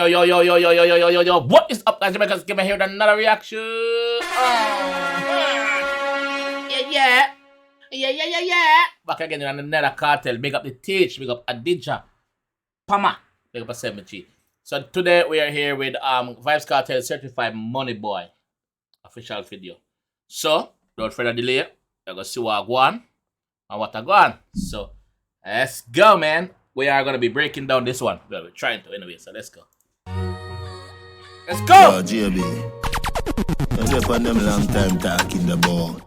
Yo, yo, yo, yo, yo, yo, yo, yo, yo, yo. What is up, guys? Jamaicans, give me here with another reaction. Yeah. Back again in another cartel. Big up the Teach, big up Adidja, Pama, big up a 7G. So today we are here with Vybz Kartel Certified Money Boy official video. So without further delay, we're gonna see what I go on and what I go on. So let's go, man. We are gonna be breaking down this one. Well, we're trying to anyway, so let's go. Let's go! Yo, JB, you're on them long time talking about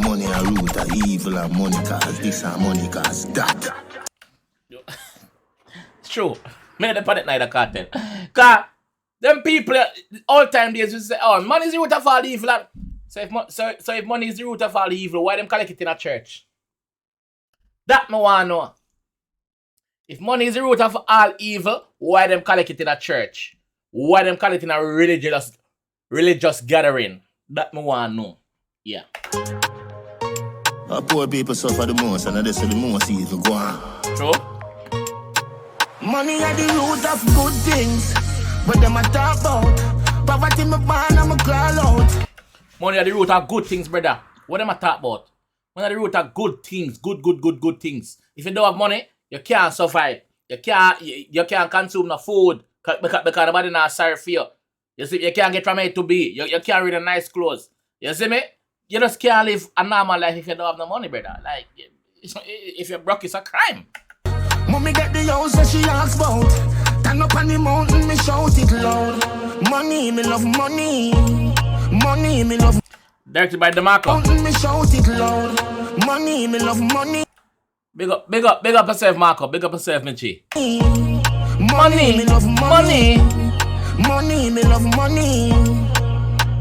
money and root of evil and money cause this and money cause that. It's true. Me the panic night cartel. Cause them people all time days will say, oh, money is the root of all evil. So if money is the root of all evil, why them collect it in a church? That me wanna know. If money is the root of all evil, why them collect it in a church? Why them collect it in a religious gathering? That me wanna know. Yeah. Our poor people suffer the most and that's the most evil go on. True? Money are the root of good things, but them a talk about poverty me born and me crawl out. Money are the root of good things, brother. What them a talk about? Money are the root of good things, good things. If you don't have money, you can't survive. You can't consume no food because nobody not sorry for you. You see, you can't get from A to B. You can't wear the nice clothes. You see me? You just can't live a normal life if you don't have no money, brother. Like, if you're broke, it's a crime. Mommy get the house that she asks about. Turn up on the mountain, me shout it loud. Money, me love money. Money, me love. Directed by DeMarco. Mountain, me shout it loud. Money, me love money. Big up yourself, Marco. Big up yourself, Minchi. Money, me love money. Money, me love money.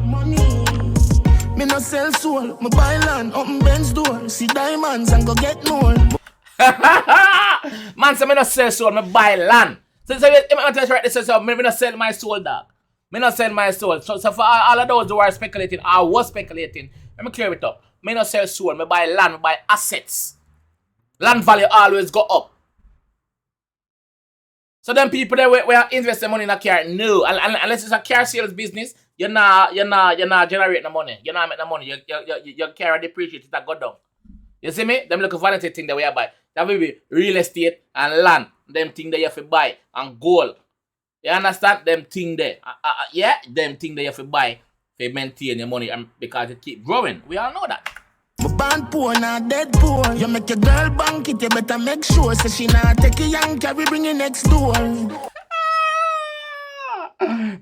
Money. Me no sell soul. Me buy land, open Benz door. See diamonds and go get more. Man, so me no sell soul. Me buy land. So me no sell my soul, dog. Me no sell my soul. So for all of those who are speculating, I was speculating. Let me clear it up. Me no sell soul. Me buy land. Me buy assets. Land value always go up. So them people that we are investing money in a car, no. Unless it's a car sales business, you're not generating the money. You're not making the money. Your car depreciate, it go down. You see me? Them look vanity thing that we are buy. That will be real estate and land. Them thing that you have to buy and gold. You understand? Them thing there. Yeah, them thing that you have to buy to maintain your money and because it keep growing. We all know that. Born poor, not dead poor. You make your girl bank it, you better make sure. So she not take a young carry, bring it next door.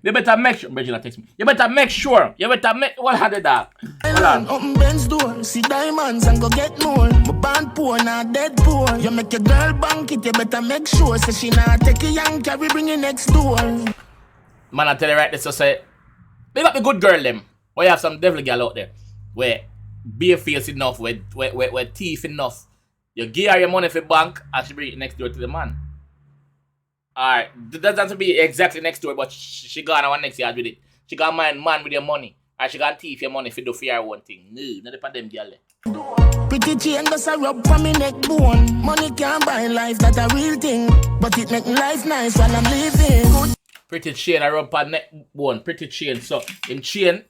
You better make sure. Regina text me. You better make sure. You better make. What had that? Hold on. Open Benz door, see diamonds and go get more. Born poor, not dead poor. You make your girl bank it, you better make sure. So she not take a young carry, bring it next door. Man, I tell you right this, so say, big up the good girl them. Or you have some devil girl out there where bare face enough, where teeth enough. You give her your money for bank and she bring it next door to the man. Alright, that doesn't have to be exactly next door, but she gonna one next yard with it. She gonna mind man with your money. And she gonna thief your money for do for your one thing. No, not for them girl. Pretty chain does a rub for me neck bone. Money can't buy life, that's a real thing. But it make life nice while I'm living. Pretty chain I rub on neck bone. Pretty chain. So him chain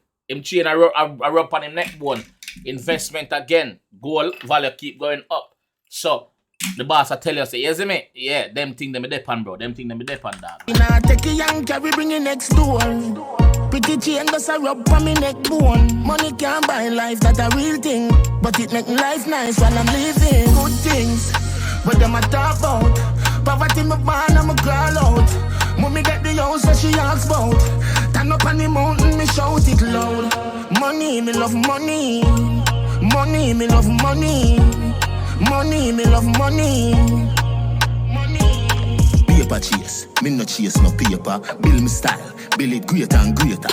I rub on him neck bone. Investment again, gold value keep going up. So the boss I tell you, say, you see me? Yeah, them thing them depend, bro. Them thing them depend, dog. Nah, take a young carry, bring it next door. Pretty chain does a rub for me neck bone. Money can't buy life, that's a real thing. But it make life nice while I'm living. Good things, but them a talk about poverty me born and me crawl out. Mommy get the house that she asks about. Turn up on the mountain, me shout it loud. Money, me love money. Money, me love money. Money, me love money. Money. Paper chase, me no chase no paper. Build me style, build it greater and greater.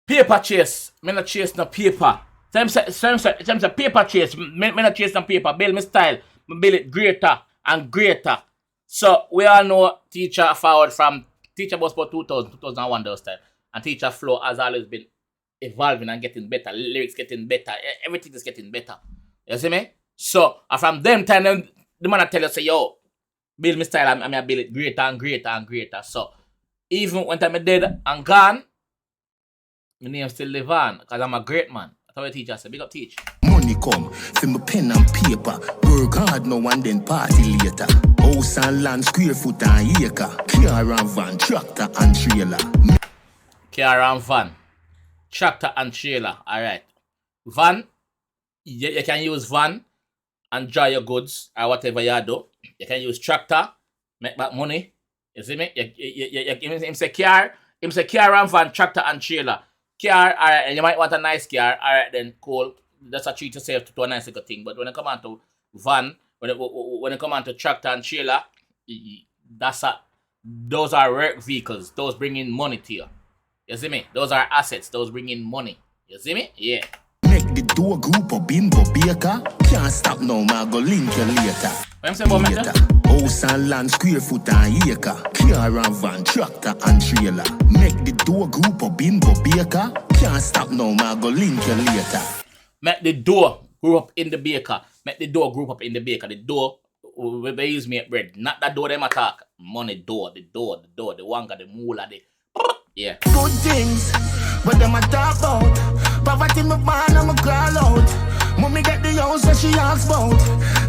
Paper chase, me no chase no paper. Some say paper chase, me no chase no paper. Build me style, me build it greater and greater. So we all know teacher forward from teacher was for 2001 those time. And teacher flow has always been evolving and getting better. Lyrics getting better. Everything is getting better. You see me? So from them time, the man I tell you say, yo, build my style and I build it greater and greater and greater. So even when I'm dead and gone, my name still live on because I'm a great man. That's what the teacher said. Big up teach. Money come from my pen and paper. Work hard now and then party later. House and land, square foot and acre. Car and van, tractor and trailer. Car and van, tractor and trailer. Alright. Van, you can use van and dry your goods or whatever you do. You can use tractor, make back money. You see me? Him say car and van, tractor and trailer. Car, alright, and you might want a nice car, alright then, cool. That's a treat yourself to a nice little thing. But when it come on to van, when it come on to tractor and trailer, those are work vehicles. Those bring in money to you. You see me? Those are assets. Those bring in money. You see me? Yeah. Make the door group of bimbo baker. Can't stop now, man, go link you later. What I'm saying about later? House and land, square foot and acre. Car and van, tractor and trailer. Make the door group of bimbo baker. Can't stop now, man, go link you later. Make the door group up in the baker. Make the door group up in the baker. The door, they use make bread. Not that door them attack. Money door, the wanga, the moolah, the... Yeah. Good things, but them a talk about. Poverty me born and me crawl out. Mommy get the house that she asks about.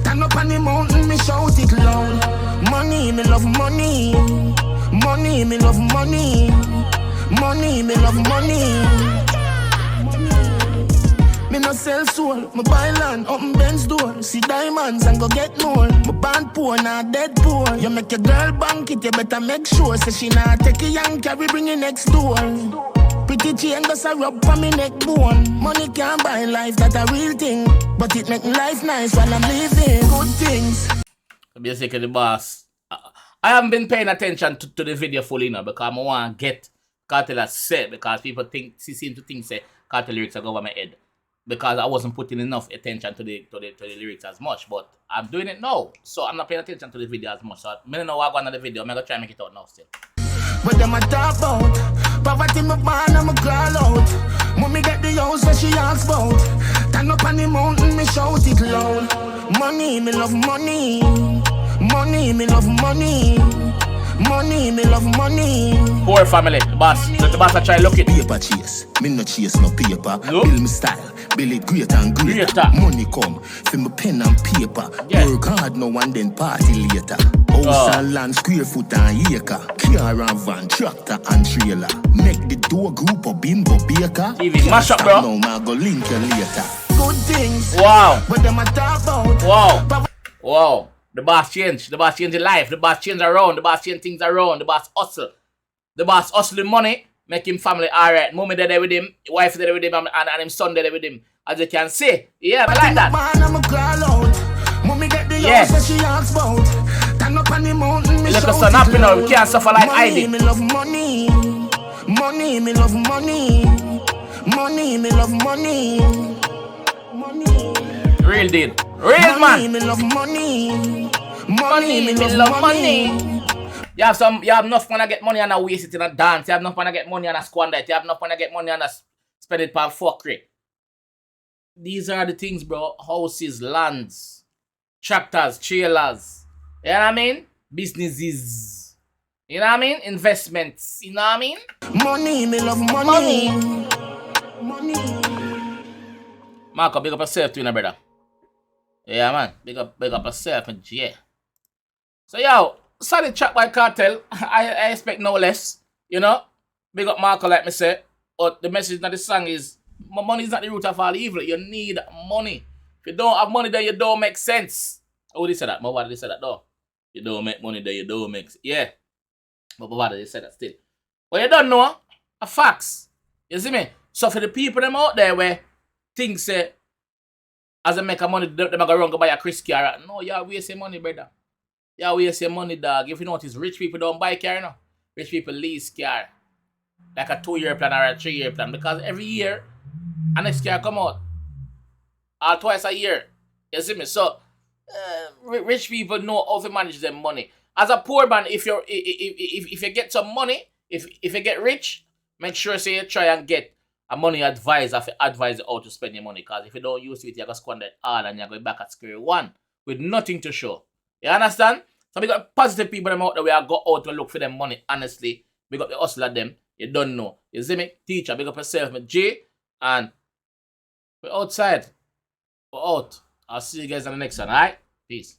Turn up on the mountain, me shout it loud. Money, me love money. Money, me love money. Money, me love money. Me no sell soul, me buy land, open Ben's door. See diamonds and go get more. Me born poor, not dead poor. You make your girl bank it, you better make sure. Say she not take a young carry, bring it next door. Pretty chain does a rub for me neck bone. Money can't buy life, that a real thing. But it make life nice while I'm living. Good things. Basically the boss. I haven't been paying attention to the video fully now because I want to get Kartel as said because people seem to think say Kartel lyrics are over my head. Because I wasn't putting enough attention to the lyrics as much, but I'm doing it now, so I'm not paying attention to the video as much. So I don't know what I'm going to the video. I'm gonna try and make it out now still. But them a talk about poverty, me born and me crawl out. Mommy get the house that she asks about. Turn up on the mountain, me shout it loud. Money, me love money. Money, me love money. Money, me love money. Poor family, the boss. The boss I try look it. Paper chase, me no chase no paper. Nope. Build me style, build it greater and greater. Money come, from me pen and paper. Yeah. Work hard now and then party later. House and land, square foot and acre. Car and van, tractor and trailer. Make the door group of bimbo baker. TV, mash up, bro. Now, man, go link you later. Good things. Wow. But them a talk about. Wow. Wow. The boss changed. The boss changed the life. The boss changed around. The boss changed things around. The boss hustle. The boss hustling money. Make him family alright. Mommy there with him. Wife there with him. And him son there with him. As you can see. Yeah, I like that. Yes. Look at son happy now. We can't suffer like Ivy. Me love money. Money, me love money. Money, me love money. Money. Real deal. Real man. Money, me love money. Money, me love money. You have enough fun to get money and waste it in a dance. You have enough fun to get money and squander it. You have enough fun to get money and spend it for fuckery. These are the things, bro. Houses, lands, tractors, trailers. You know what I mean? Businesses. You know what I mean? Investments. You know what I mean? Money, me love money. Money. Marco, big up yourself too, you know, brother. Yeah, man. Big up yourself, and yeah. So, yo, solid track by Kartel. I expect no less, you know. Big up Marco, like me say. But the message of the song is, money is not the root of all evil. You need money. If you don't have money, then you don't make sense. Oh, they said that. But why did they say that, though? You don't make money, then you don't make sense. Yeah. But why did they say that still? Well, you don't know. A facts. You see me? So, for the people them out there where things say, as I make a money, them go run go buy a Chris car. No, you waste your money, brother. You waste your money, dog. If you notice, rich people don't buy car, no. Rich people lease car. Like a 2-year plan or a 3-year plan. Because every year, a next car come out. Or twice a year. You see me? So, rich people know how to manage their money. As a poor man, if you get some money, if you get rich, make sure say you try and get a money advisor to advise you how to spend your money. Because if you don't use it, you're going to squander it all and you're going back at square one with nothing to show. You understand? So we got positive people them out there. We are go out to look for them money. Honestly, we got the hustler them. You don't know. You see me? Teacher, big up yourself, me J. And we're outside. We're out. I'll see you guys on the next one, alright? Peace.